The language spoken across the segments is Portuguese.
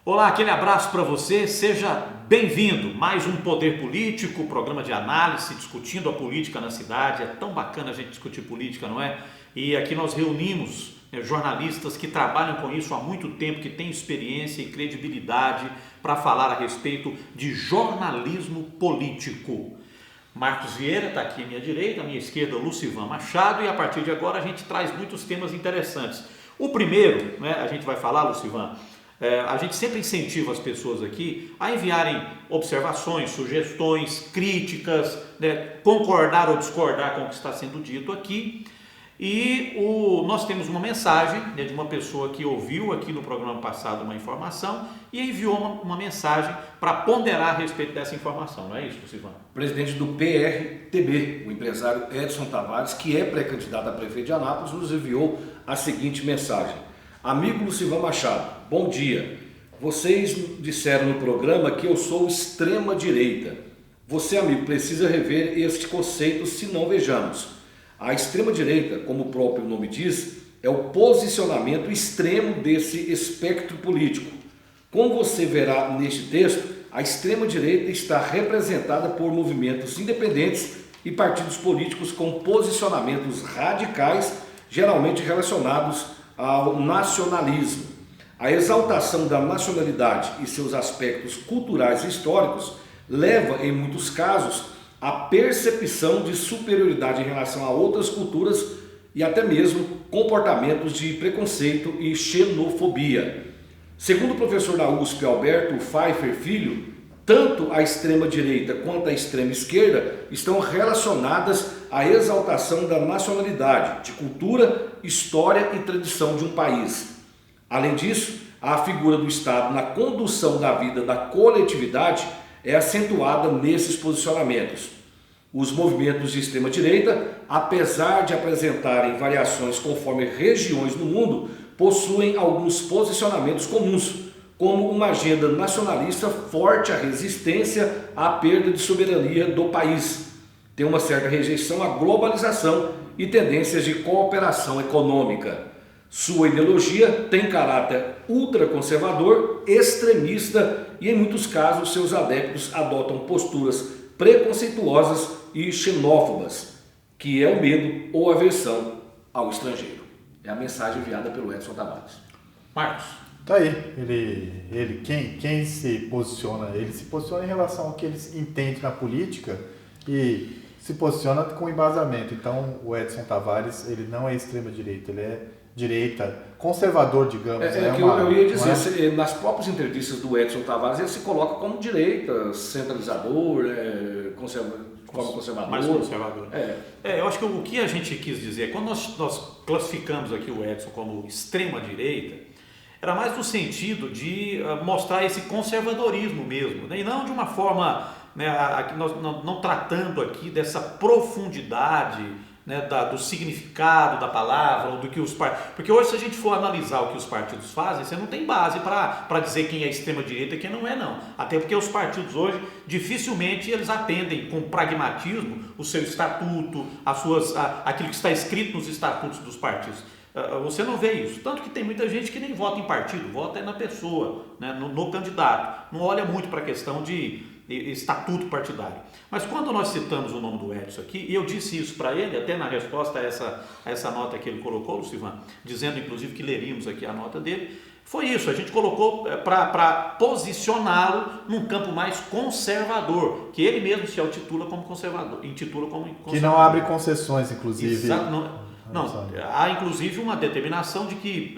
Olá, aquele abraço para você, seja bem-vindo. Mais um Poder Político, programa de análise, discutindo a política na cidade. É tão bacana a gente discutir política, não é? E aqui nós reunimos jornalistas que trabalham com isso há muito tempo, que têm experiência e credibilidade para falar a respeito de jornalismo político. Marcos Vieira está aqui à minha direita, à minha esquerda, Lucivan Machado, e a partir de agora a gente traz muitos temas interessantes. O primeiro, né, a gente vai falar, Lucivan, a gente sempre incentiva as pessoas aqui a enviarem observações, sugestões, críticas, né, concordar ou discordar com o que está sendo dito aqui. E nós temos uma mensagem, né, de uma pessoa que ouviu aqui no programa passado uma informação e enviou uma mensagem para ponderar a respeito dessa informação, não é isso, Lucivan? Presidente do PRTB, o empresário Edson Tavares, que é pré-candidato a prefeito de Anápolis, nos enviou a seguinte mensagem. Amigo Lucivan Machado, bom dia. Vocês disseram no programa que eu sou extrema-direita. Você, amigo, precisa rever este conceito, se não vejamos. A extrema-direita, como o próprio nome diz, é o posicionamento extremo desse espectro político. Como você verá neste texto, a extrema-direita está representada por movimentos independentes e partidos políticos com posicionamentos radicais, geralmente relacionados ao nacionalismo. A exaltação da nacionalidade e seus aspectos culturais e históricos leva, em muitos casos, à percepção de superioridade em relação a outras culturas e até mesmo comportamentos de preconceito e xenofobia. Segundo o professor da USP, Alberto Pfeiffer Filho, tanto a extrema-direita quanto a extrema-esquerda estão relacionadas à exaltação da nacionalidade, de cultura, história e tradição de um país. Além disso, a figura do Estado na condução da vida da coletividade é acentuada nesses posicionamentos. Os movimentos de extrema-direita, apesar de apresentarem variações conforme regiões no mundo, possuem alguns posicionamentos comuns, como uma agenda nacionalista forte à resistência à perda de soberania do país. Tem uma certa rejeição à globalização e tendências de cooperação econômica. Sua ideologia tem caráter ultraconservador, extremista e, em muitos casos, seus adeptos adotam posturas preconceituosas e xenófobas, que é o medo ou aversão ao estrangeiro. É a mensagem enviada pelo Edson Tavares. Marcos. Tá aí, quem se posiciona? Ele se posiciona em relação ao que ele entende na política e se posiciona com embasamento. Então, o Edson Tavares, ele não é extrema-direita, ele é direita, conservador, digamos. Eu ia dizer, nas próprias entrevistas do Edson Tavares, ele se coloca como direita, centralizador, conservador. Mais conservador. Eu acho que o que a gente quis dizer, quando nós classificamos aqui o Edson como extrema-direita, era mais no sentido de mostrar esse conservadorismo mesmo, né? E não de uma forma, né, nós não tratando aqui dessa profundidade, né, do significado da palavra, ou do que os partidos. Porque hoje, se a gente for analisar o que os partidos fazem, você não tem base para dizer quem é extrema-direita e quem não é, não. Até porque os partidos hoje, dificilmente, eles atendem com pragmatismo o seu estatuto, aquilo que está escrito nos estatutos dos partidos. Você não vê isso. Tanto que tem muita gente que nem vota em partido, vota na pessoa, né, no candidato. Não olha muito para a questão de estatuto partidário. Mas quando nós citamos o nome do Edson aqui, e eu disse isso para ele, até na resposta a essa nota que ele colocou, Lucivan, dizendo inclusive que leríamos aqui a nota dele, foi isso, a gente colocou para posicioná-lo num campo mais conservador, que ele mesmo se intitula como conservador. Que não abre concessões, inclusive. Não, há inclusive uma determinação de que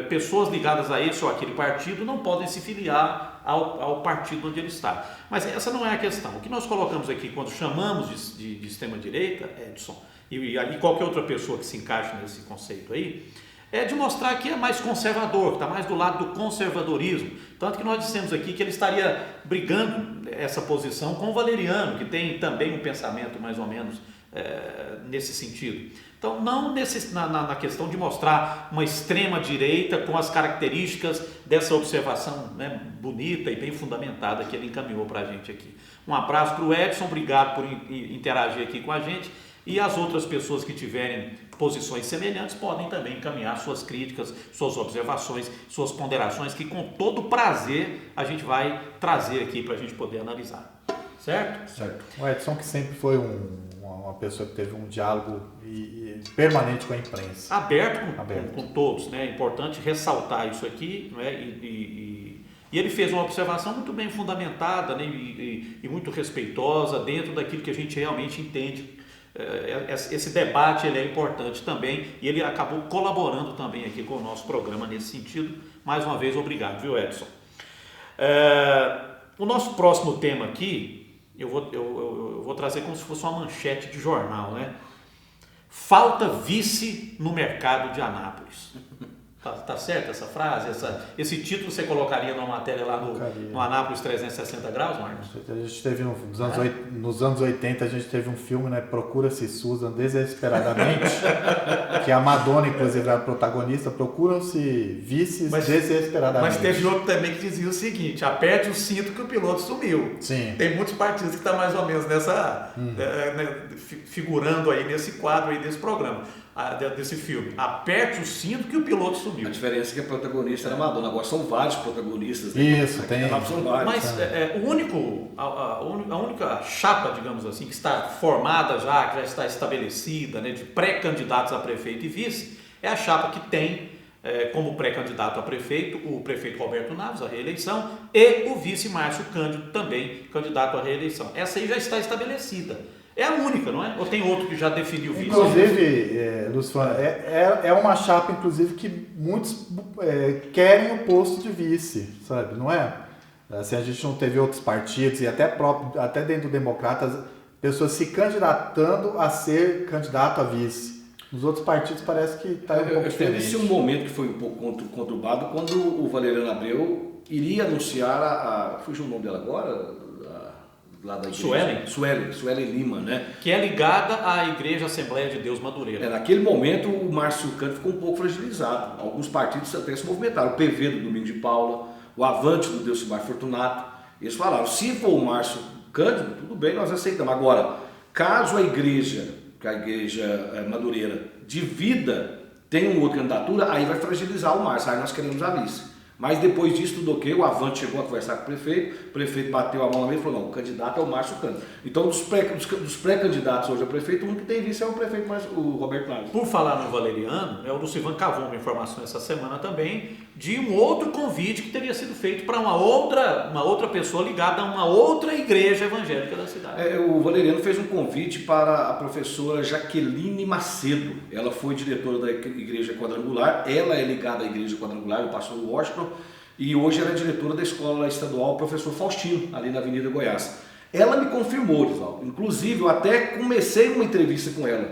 pessoas ligadas a esse ou aquele partido não podem se filiar ao partido onde ele está. Mas essa não é a questão. O que nós colocamos aqui quando chamamos de extrema-direita, Edson, e qualquer outra pessoa que se encaixe nesse conceito aí, é de mostrar que é mais conservador, que está mais do lado do conservadorismo. Tanto que nós dissemos aqui que ele estaria brigando essa posição com o Valeriano, que tem também um pensamento mais ou menos nesse sentido. Então, não na questão de mostrar uma extrema-direita com as características dessa observação, né, bonita e bem fundamentada que ele encaminhou para a gente aqui. Um abraço para o Edson, obrigado por interagir aqui com a gente. E as outras pessoas que tiverem posições semelhantes podem também encaminhar suas críticas, suas observações, suas ponderações, que com todo prazer a gente vai trazer aqui para a gente poder analisar. Certo? Certo. O Edson, que sempre foi uma pessoa que teve um diálogo permanente com a imprensa. Aberto com todos, né? É importante ressaltar isso aqui, não é? E ele fez uma observação muito bem fundamentada, né? E muito respeitosa dentro daquilo que a gente realmente entende. Esse debate ele é importante também e ele acabou colaborando também aqui com o nosso programa nesse sentido. Mais uma vez, obrigado, viu, Edson? O nosso próximo tema aqui, eu vou trazer como se fosse uma manchete de jornal, né? Falta vice no mercado de Anápolis. Tá certo essa frase? Esse título você colocaria numa matéria lá no Anápolis 360 graus, Marcos? A gente teve nos anos 80 a gente teve um filme, né? Procura-se Susan desesperadamente, que a Madonna, inclusive, era a protagonista. Procuram-se vices desesperadamente. Mas teve outro também que dizia o seguinte: aperte o cinto que o piloto sumiu. Sim. Tem muitos partidos que estão mais ou menos figurando aí nesse quadro aí desse programa. Desse filme. Aperte o cinto que o piloto sumiu. A diferença é que a protagonista era Madonna, agora são vários protagonistas. Né? Isso, tem. São vários. Mas a única chapa, digamos assim, que está formada já, que já está estabelecida, né, de pré-candidatos a prefeito e vice, é a chapa que tem como pré-candidato a prefeito o prefeito Roberto Naves, a reeleição, e o vice Márcio Cândido, também candidato à reeleição. Essa aí já está estabelecida. É a única, não é? Ou tem outro que já definiu o vice? Inclusive, Luciano, é uma chapa, inclusive, que muitos querem o posto de vice, sabe? Não é? Assim, a gente não teve outros partidos e até dentro do Democratas, pessoas se candidatando a ser candidato a vice. Nos outros partidos parece que está um pouco diferente. Teve um momento que foi um pouco conturbado quando o Valeriano Abreu iria anunciar fugiu o nome dela agora? Lá da igreja. Suelen Lima, né? Que é ligada à Igreja Assembleia de Deus Madureira. Naquele momento o Márcio Cândido ficou um pouco fragilizado. Alguns partidos até se movimentaram. O PV do Domingos de Paula, o Avante do Delcimar Fortunato. Eles falaram, se for o Márcio Cândido, tudo bem, nós aceitamos. Agora, caso a igreja Madureira divida, tenha uma outra candidatura, aí vai fragilizar o Márcio. Aí nós queremos a vice. Mas depois disso tudo ok, o Avante chegou a conversar com o prefeito bateu a mão na mesa e falou, não, o candidato é o Márcio Cândido. Então dos pré-candidatos hoje a prefeito, o único que tem vice é o prefeito, o Roberto Naves. Por falar no Valeriano, o Lucivan cavou uma informação essa semana também de um outro convite que teria sido feito para uma outra pessoa ligada a uma outra igreja evangélica da cidade. O Valeriano fez um convite para a professora Jaqueline Macedo. Ela foi diretora da Igreja Quadrangular, ela é ligada à Igreja Quadrangular, o pastor Washington, e hoje ela é diretora da Escola Estadual Professor Faustino, ali na Avenida Goiás. Ela me confirmou, Oswaldo. Inclusive, eu até comecei uma entrevista com ela.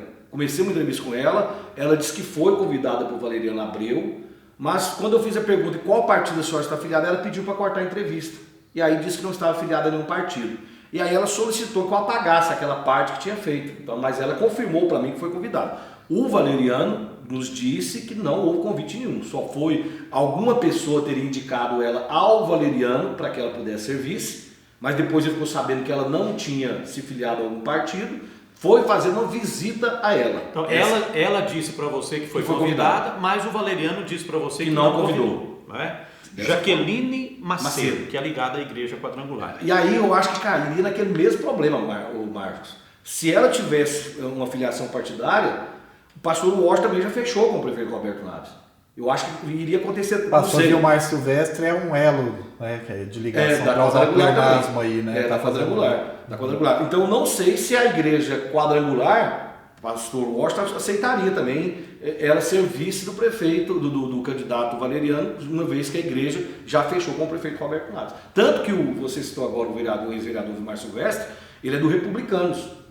Ela disse que foi convidada por Valeriano Abreu, mas quando eu fiz a pergunta de qual partido a senhora está afiliada, ela pediu para cortar a entrevista. E aí disse que não estava afiliada a nenhum partido. E aí ela solicitou que eu apagasse aquela parte que tinha feito. Então, mas ela confirmou para mim que foi convidada. O Valeriano nos disse que não houve convite nenhum. Só foi alguma pessoa ter indicado ela ao Valeriano para que ela pudesse ser vice. Mas depois ele ficou sabendo que ela não tinha se filiado a algum partido, foi fazer uma visita a ela. Então ela disse para você que foi convidada, mas o Valeriano disse para você que não convidou. Não é? Jaqueline Macedo, que é ligada à Igreja Quadrangular. E aí eu acho que cairia naquele mesmo problema, Marcos. Se ela tivesse uma filiação partidária, o pastor Washington também já fechou com o prefeito Roberto Naves. Eu acho que iria acontecer. Pastor Vilmar Silvestre é um elo, né, de ligação para usar o pleonasmo aí, né? Da quadrangular. Então eu não sei se a igreja quadrangular, pastor Washington, aceitaria também ela ser vice do prefeito, do candidato Valeriano, uma vez que a igreja já fechou com o prefeito Roberto Naves. Tanto que você citou agora o ex-vereador Vilmar Silvestre, ele é do Republicanos.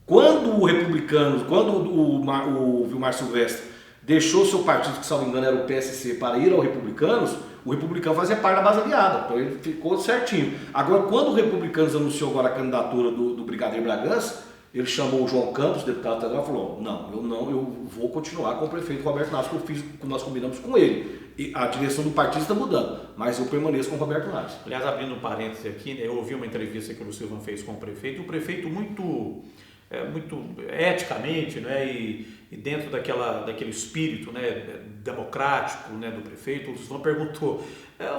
Quando o Vilmar Silvestre deixou seu partido, que salvo engano era o PSC, para ir ao Republicanos, o Republicano fazia parte da base aliada, então ele ficou certinho. Agora, quando o Republicanos anunciou agora a candidatura do Brigadeiro Bragança, ele chamou o João Campos, deputado estadual, e falou, eu vou continuar com o prefeito Roberto Naves, que nós combinamos com ele. E a direção do partido está mudando, mas eu permaneço com o Roberto Naves. Aliás, abrindo um parêntese aqui, eu ouvi uma entrevista que o Silvan fez com o prefeito muito muito eticamente, né, e dentro daquele espírito, né, democrático, né, do prefeito. O Lucivan perguntou,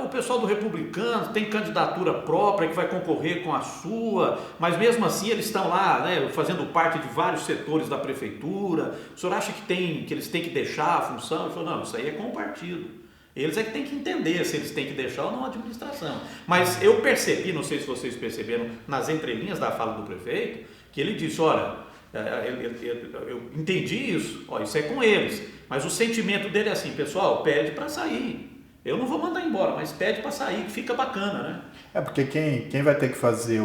o pessoal do Republicano tem candidatura própria que vai concorrer com a sua, mas mesmo assim eles estão lá, né, fazendo parte de vários setores da prefeitura, o senhor acha que eles têm que deixar a função? Ele falou, não, isso aí é com o partido. Eles é que têm que entender se eles têm que deixar ou não a administração. Mas eu percebi, não sei se vocês perceberam, nas entrelinhas da fala do prefeito, que ele disse, olha, eu entendi isso, isso é com eles, mas o sentimento dele é assim, pessoal, pede para sair. Eu não vou mandar embora, mas pede para sair, que fica bacana, né? Porque quem vai ter que fazer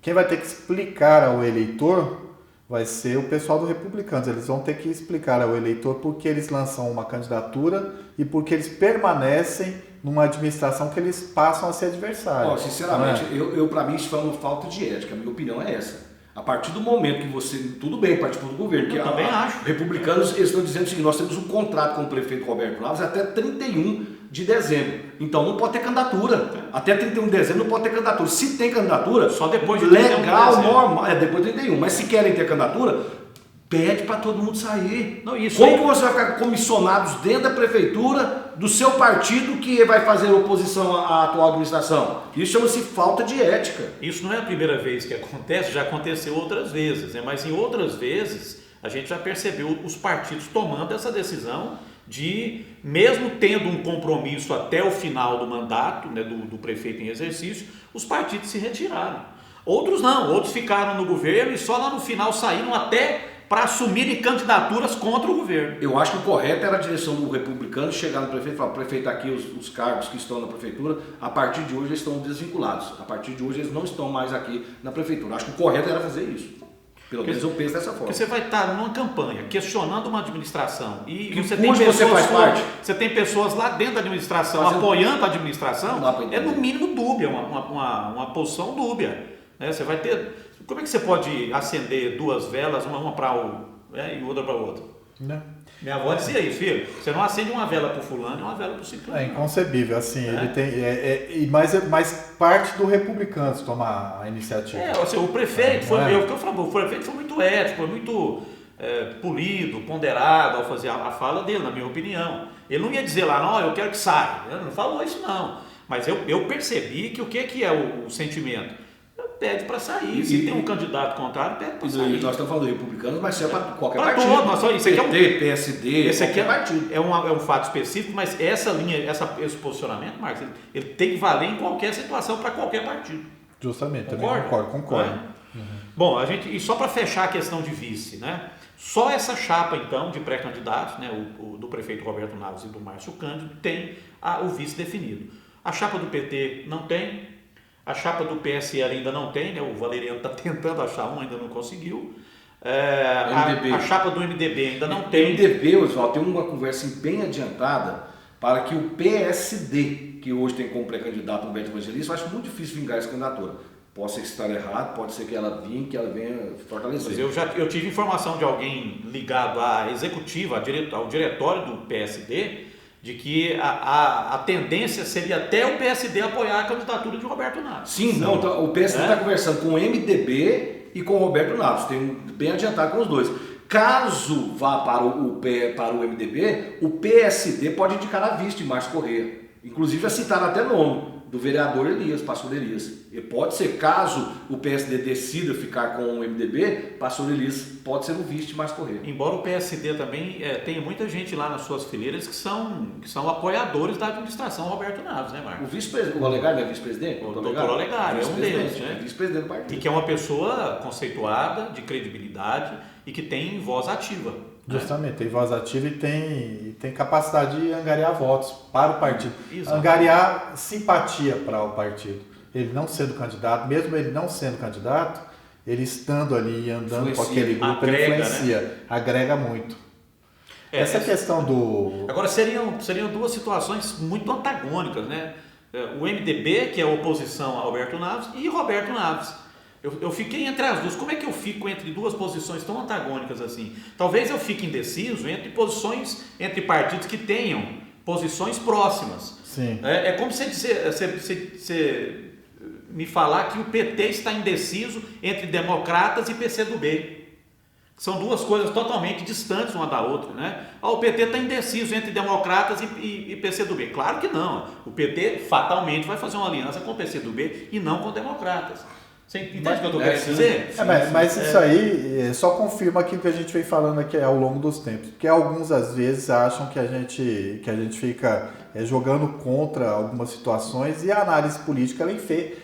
quem vai ter que explicar ao eleitor vai ser o pessoal do Republicanos. Eles vão ter que explicar ao eleitor por que eles lançam uma candidatura e por que eles permanecem numa administração que eles passam a ser adversários. Sinceramente, eu para mim isso foi uma falta de ética. A minha opinião é essa. A partir do momento que você... Tudo bem, participou do governo. Eu também acho. Republicanos eles estão dizendo o seguinte, nós temos um contrato com o prefeito Roberto Naves até 31 de dezembro. Então não pode ter candidatura. Até 31 de dezembro não pode ter candidatura. Se tem candidatura, só depois de 31 legal, normal. Depois de 31. Mas se querem ter candidatura, pede para todo mundo sair. Não, isso Como aí... que você vai ficar com comissionados dentro da prefeitura do seu partido que vai fazer oposição à atual administração? Isso chama-se falta de ética. Isso não é a primeira vez que acontece, já aconteceu outras vezes, né? Mas em outras vezes a gente já percebeu os partidos tomando essa decisão de, mesmo tendo um compromisso até o final do mandato, né, do prefeito em exercício, os partidos se retiraram. Outros não, outros ficaram no governo e só lá no final saíram até para assumirem candidaturas contra o governo. Eu acho que o correto era a direção do Republicano chegar no prefeito e falar, prefeito, aqui os cargos que estão na prefeitura, a partir de hoje eles estão desvinculados. A partir de hoje eles não estão mais aqui na prefeitura. Acho que o correto era fazer isso. Pelo menos eu penso dessa forma. Porque você vai estar numa campanha questionando uma administração e que você tem pessoas, você faz parte? Você tem pessoas lá dentro da administração apoiando a administração, é no mínimo dúbia, uma posição dúbia. Né? Você vai ter... Como é que você pode acender duas velas, uma para e outra para o outro? Não. Minha avó dizia isso, filho. Você não acende uma vela para o fulano e uma vela para o ciclano. É inconcebível, assim, ele tem... Mas parte do Republicanos tomar a iniciativa. Assim, o prefeito o prefeito foi muito ético, foi muito polido, ponderado ao fazer a fala dele, na minha opinião. Ele não ia dizer lá, não, eu quero que saia. Ele não falou isso, não. Mas eu percebi que o que é o sentimento? Pede para sair. Se tem um candidato contrário, pede para sair. Nós estamos falando de republicanos, mas é para qualquer pra partido. Isso aqui PT, PSD, esse aqui partido. É um fato específico, mas essa linha, esse posicionamento, Marcos, ele tem que valer em qualquer situação para qualquer partido. Justamente, concordo? Também concordo. Uhum. Bom, e só para fechar a questão de vice, né? Só essa chapa, então, de pré-candidatos, né, o do prefeito Roberto Naves e do Márcio Cândido, tem o vice definido. A chapa do PT não tem. A chapa do PSL ainda não tem, né? O Valeriano está tentando achar ainda não conseguiu. A chapa do MDB ainda não tem. O MDB, Oswaldo, tem uma conversa bem adiantada para que o PSD, que hoje tem como pré-candidato o Humberto Evangelista, eu acho muito difícil vingar essa candidatura. Pode ser que estar errado, pode ser que ela venha fortalecer. Mas eu tive informação de alguém ligado à executiva, ao diretório do PSD, de que a tendência seria até o PSD apoiar a candidatura de Roberto Naves. Sim, não, então, o PSD está conversando com o MDB e com o Roberto Naves, tem bem adiantado com os dois. Caso vá para o MDB, o PSD pode indicar a vice de Márcio Corrêa. Inclusive já citaram até nome do vereador Elias, pastor Elias. E pode ser, caso o PSD decida ficar com o MDB, pastor Elias pode ser o vice de Márcio Corrêa. Embora o PSD também tenha muita gente lá nas suas fileiras que são apoiadores da administração Roberto Naves, né, Marcos? O vice-presidente, o Olegário não é vice-presidente? O doutor Olegário é um deles, né? É vice-presidente do partido. E que é uma pessoa conceituada, de credibilidade e que tem voz ativa. Justamente, tem voz ativa e tem capacidade de angariar votos para o partido. Exatamente. Angariar simpatia para o partido. Ele não sendo candidato, mesmo ele não sendo candidato, ele estando ali e andando com aquele grupo, ele influencia, né? Agrega muito. Essa questão do... Agora, seriam duas situações muito antagônicas, né? O MDB, que é a oposição a Roberto Naves, e Roberto Naves. Eu fiquei entre as duas. Como é que eu fico entre duas posições tão antagônicas assim? Talvez eu fique indeciso entre partidos que tenham posições próximas. Sim. É como você me falar que o PT está indeciso entre democratas e PCdoB. São duas coisas totalmente distantes uma da outra, né? O PT está indeciso entre democratas e PCdoB. Claro que não. O PT fatalmente vai fazer uma aliança com o PCdoB e não com democratas. Você entende o que eu estou querendo dizer? Mas isso aí só confirma aquilo que a gente vem falando aqui ao longo dos tempos. Porque alguns, às vezes, acham que a gente fica jogando contra algumas situações, e a análise política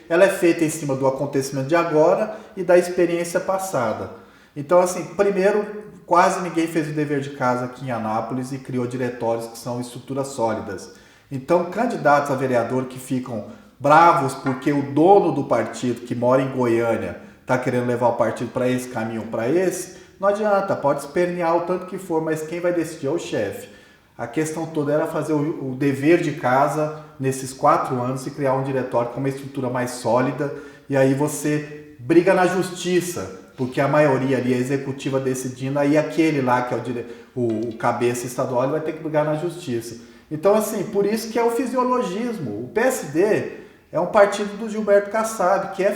ela é feita em cima do acontecimento de agora e da experiência passada. Então, assim, primeiro, quase ninguém fez o dever de casa aqui em Anápolis e criou diretórios que são estruturas sólidas. Então, candidatos a vereador que ficam bravos porque o dono do partido, que mora em Goiânia, está querendo levar o partido para esse caminho ou para esse, não adianta, pode espernear o tanto que for, mas quem vai decidir é o chefe. A questão toda era fazer o dever de casa nesses 4 anos e criar um diretório com uma estrutura mais sólida, e aí você briga na justiça, porque a maioria ali, a executiva decidindo, aí aquele lá que é o cabeça estadual, ele vai ter que brigar na justiça. Então, assim, por isso que é o fisiologismo. O PSD é um partido do Gilberto Kassab, que é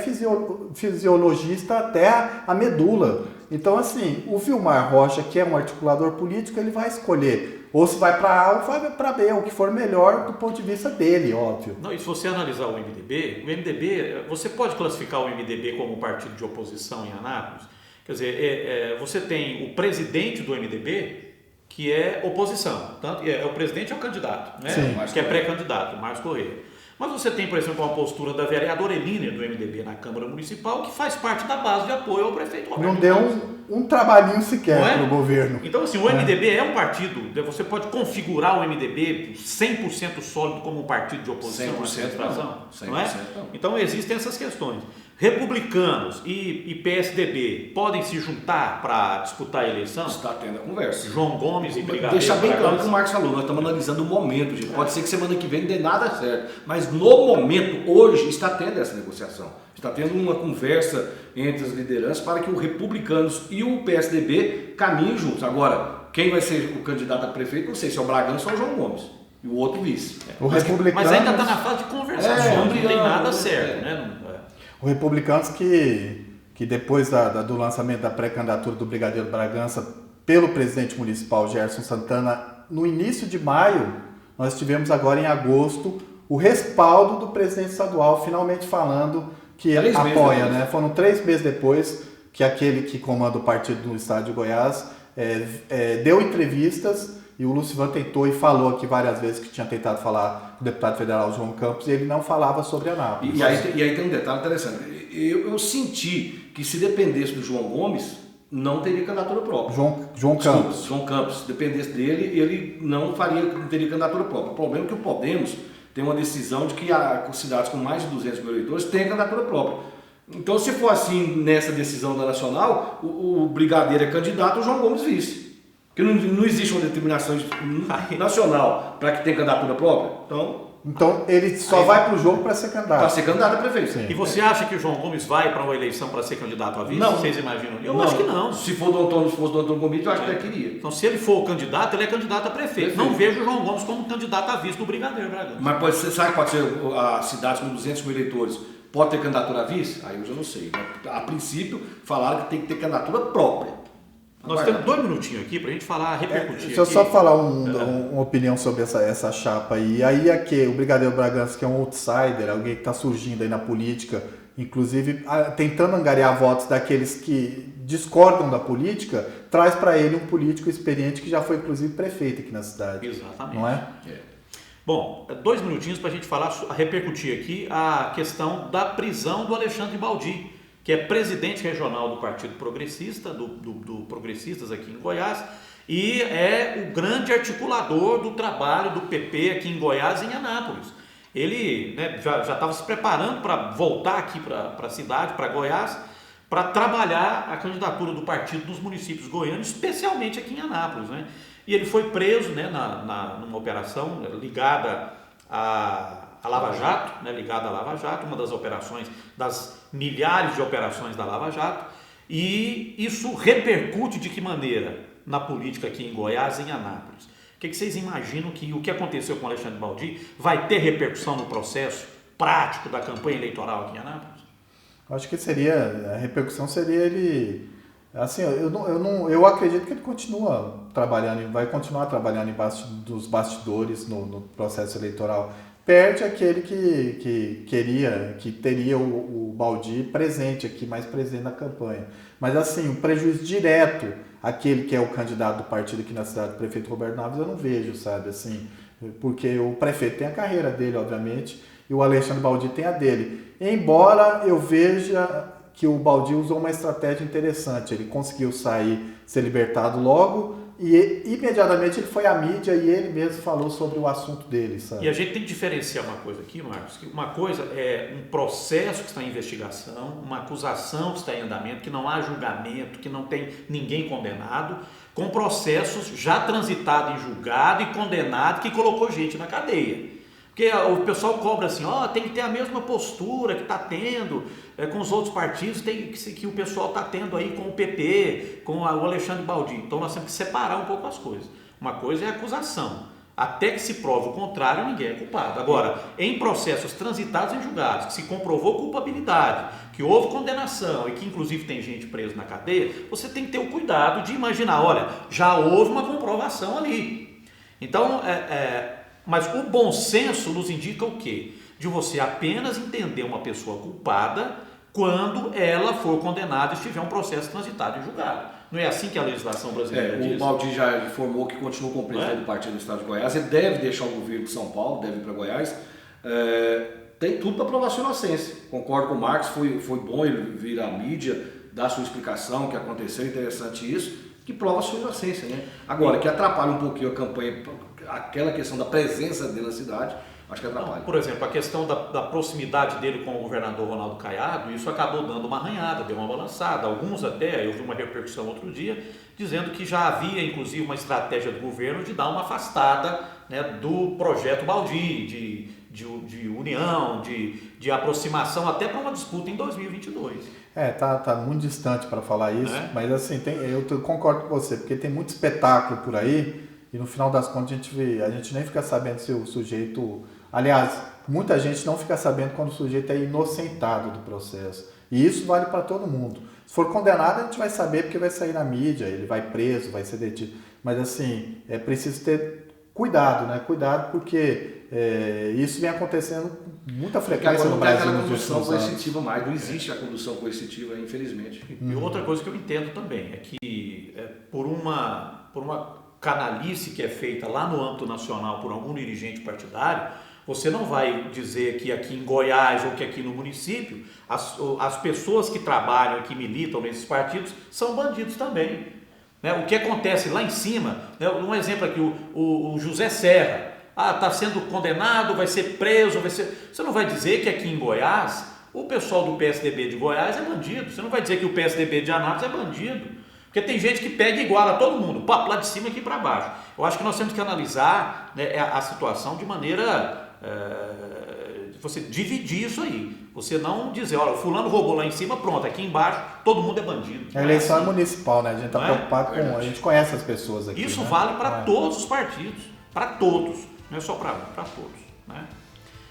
fisiologista até a medula. Então, assim, o Vilmar Rocha, que é um articulador político, ele vai escolher ou se vai para A ou vai para B, o que for melhor do ponto de vista dele, óbvio. Não, e se você analisar o MDB, você pode classificar o MDB como um partido de oposição em Anápolis? Quer dizer, você tem o presidente do MDB, que é oposição. Tanto, o presidente é o candidato, né? Sim, que é pré-candidato, o Márcio Corrêa. Mas você tem, por exemplo, uma postura da vereadora Elínia do MDB na Câmara Municipal, que faz parte da base de apoio ao prefeito Roberto. Não deu um trabalhinho sequer para o governo. Então, assim, o MDB é um partido, você pode configurar o MDB 100% sólido como um partido de oposição à administração, não é? Então, existem essas questões. Republicanos e PSDB podem se juntar para disputar a eleição? Está tendo a conversa. João Gomes e Brigadeiro. Deixa bem claro o que o Marcos falou, nós estamos analisando o momento, gente. Pode ser que semana que vem não dê nada certo, mas no momento, hoje, está tendo essa negociação. Está tendo uma conversa entre as lideranças para que o Republicanos e o PSDB caminhem juntos. Agora, quem vai ser o candidato a prefeito, não sei se é o Bragança ou o João Gomes. E o outro vice. Mas ainda está na fase de conversação, não tem nada certo, né? O Republicanos que depois do lançamento da pré-candidatura do Brigadeiro Bragança pelo presidente municipal Gerson Santana, no início de maio, nós tivemos agora em agosto o respaldo do presidente estadual finalmente falando que apoia, né? Foram 3 meses depois que aquele que comanda o partido no estado de Goiás deu entrevistas, e o Lucivan tentou e falou aqui várias vezes que tinha tentado falar com o deputado federal João Campos, e ele não falava sobre Anápolis. E aí tem um detalhe interessante. Eu senti que se dependesse do João Gomes, não teria candidatura própria. João Campos. João Campos. Se dependesse dele, ele não teria candidatura própria. O problema é que o Podemos tem uma decisão de que cidades com mais de 200 mil eleitores têm candidatura própria. Então, se for assim nessa decisão da Nacional, o Brigadeiro é candidato, o João Gomes vice. Porque não existe uma determinação nacional para que tenha candidatura própria. Então ele só vai para o jogo para ser candidato. Para ser candidato a prefeito. Sim. E você acha que o João Gomes vai para uma eleição para ser candidato a vice? Não. Vocês imaginam? Eu acho que não. Se fosse do Antônio Gomes, eu acho que ele queria. Então, se ele for o candidato, ele é candidato a prefeito. Não vejo o João Gomes como candidato a vice do Brigadeiro Bragança. Mas sabe que pode ser a cidade com 200 mil eleitores? Pode ter candidatura a vice? Aí eu já não sei. A princípio, falaram que tem que ter candidatura própria. Nós temos 2 minutinhos aqui para a gente falar, repercutir. Deixa eu só falar uma opinião sobre essa chapa aí. Aí o Brigadeiro Bragança, que é um outsider, alguém que está surgindo aí na política, inclusive tentando angariar votos daqueles que discordam da política, traz para ele um político experiente que já foi inclusive prefeito aqui na cidade. Exatamente. Não é? Bom, 2 minutinhos para a gente falar, repercutir aqui a questão da prisão do Alexandre Baldi, que é presidente regional do Partido Progressista, do Progressistas aqui em Goiás, e é o grande articulador do trabalho do PP aqui em Goiás e em Anápolis. Ele, né, já estava se preparando para voltar aqui para a cidade, para Goiás, para trabalhar a candidatura do partido nos municípios goianos, especialmente aqui em Anápolis, né? E ele foi preso, né, numa operação ligada a Lava Jato, né, ligada à Lava Jato, uma das operações, das milhares de operações da Lava Jato, e isso repercute de que maneira na política aqui em Goiás e em Anápolis? O que vocês imaginam que o que aconteceu com o Alexandre Baldi vai ter repercussão no processo prático da campanha eleitoral aqui em Anápolis? Acho que a repercussão seria ele Assim, eu acredito que ele continua trabalhando, vai continuar trabalhando dos bastidores no processo eleitoral. Perde aquele que teria o Baldi presente aqui, mais presente na campanha. Mas assim, o prejuízo direto, aquele que é o candidato do partido aqui na cidade, o prefeito Roberto Naves, eu não vejo, sabe? Assim, porque o prefeito tem a carreira dele, obviamente, e o Alexandre Baldi tem a dele. Embora eu veja que o Baldi usou uma estratégia interessante, ele conseguiu ser libertado logo e imediatamente ele foi à mídia e ele mesmo falou sobre o assunto dele, sabe? E a gente tem que diferenciar uma coisa aqui, Marcos, que uma coisa é um processo que está em investigação, uma acusação que está em andamento, que não há julgamento, que não tem ninguém condenado, com processos já transitados em julgado e condenado que colocou gente na cadeia. Porque o pessoal cobra assim, tem que ter a mesma postura que está tendo com os outros partidos, que o pessoal está tendo aí com o PP, com o Alexandre Baldi. Então nós temos que separar um pouco as coisas. Uma coisa é a acusação. Até que se prove o contrário, ninguém é culpado. Agora, em processos transitados em julgados, que se comprovou culpabilidade, que houve condenação e que inclusive tem gente presa na cadeia, você tem que ter o cuidado de imaginar, olha, já houve uma comprovação ali. Então, mas o bom senso nos indica o quê? De você apenas entender uma pessoa culpada quando ela for condenada e estiver um processo transitado em julgado. Não é assim que a legislação brasileira diz? O Baldi já informou que continua como presidente do partido do Estado de Goiás. Ele deve deixar o governo de São Paulo, deve ir para Goiás. Tem tudo para provar sua inocência. Concordo com o Marcos, foi bom ele vir à mídia, dar sua explicação, o que aconteceu, interessante isso, que prova sua inocência, né? Agora, que atrapalha um pouquinho a campanha, aquela questão da presença dele na cidade, acho que atrapalha. Por exemplo, a questão da proximidade dele com o governador Ronaldo Caiado, isso acabou dando uma arranhada, deu uma balançada. Alguns até, eu vi uma repercussão outro dia, dizendo que já havia inclusive uma estratégia do governo de dar uma afastada, né, do projeto Baldi, de união, de aproximação até para uma disputa em 2022. Tá muito distante para falar isso, mas assim, eu concordo com você, porque tem muito espetáculo por aí e no final das contas a gente nem fica sabendo se o sujeito... Aliás, muita gente não fica sabendo quando o sujeito é inocentado do processo. E isso vale para todo mundo. Se for condenado, a gente vai saber porque vai sair na mídia, ele vai preso, vai ser detido. Mas assim, é preciso ter cuidado, né? Cuidado porque isso vem acontecendo com muita frequência no Brasil nos últimos anos. Coercitiva mais, não existe a condução coercitiva, infelizmente. E outra coisa que eu entendo também é que por uma canalice que é feita lá no âmbito nacional por algum dirigente partidário, você não vai dizer que aqui em Goiás ou que aqui no município as pessoas que trabalham e que militam nesses partidos são bandidos também. Né? O que acontece lá em cima, né? Um exemplo aqui, o José Serra, está sendo condenado, vai ser preso, Você não vai dizer que aqui em Goiás o pessoal do PSDB de Goiás é bandido, você não vai dizer que o PSDB de Anápolis é bandido. Porque tem gente que pega e iguala todo mundo, lá de cima aqui para baixo. Eu acho que nós temos que analisar, né, a situação de maneira... você dividir isso aí. Você não dizer, olha, o fulano roubou lá em cima, pronto, aqui embaixo todo mundo é bandido. A eleição é municipal, né? A gente está preocupado com... A gente conhece as pessoas aqui. Isso, né? vale para todos os partidos. Para todos. Não é só para todos. Né?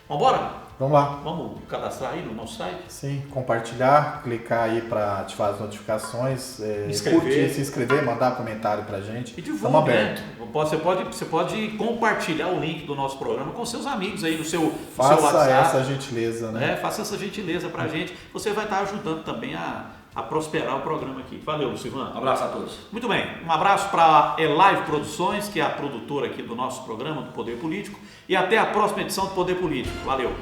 Vamos embora? Vamos lá. Vamos cadastrar aí no nosso site? Sim, compartilhar, clicar aí para ativar as notificações, curtir, se inscrever, mandar comentário pra gente. E divulga, né? Você pode compartilhar o link do nosso programa com seus amigos aí no seu WhatsApp. Faça essa gentileza, né? Faça essa gentileza pra gente. Você vai estar ajudando também a prosperar o programa aqui. Valeu, Silvano. Um abraço a todos. Muito bem. Um abraço para a Live Produções, que é a produtora aqui do nosso programa do Poder Político. E até a próxima edição do Poder Político. Valeu.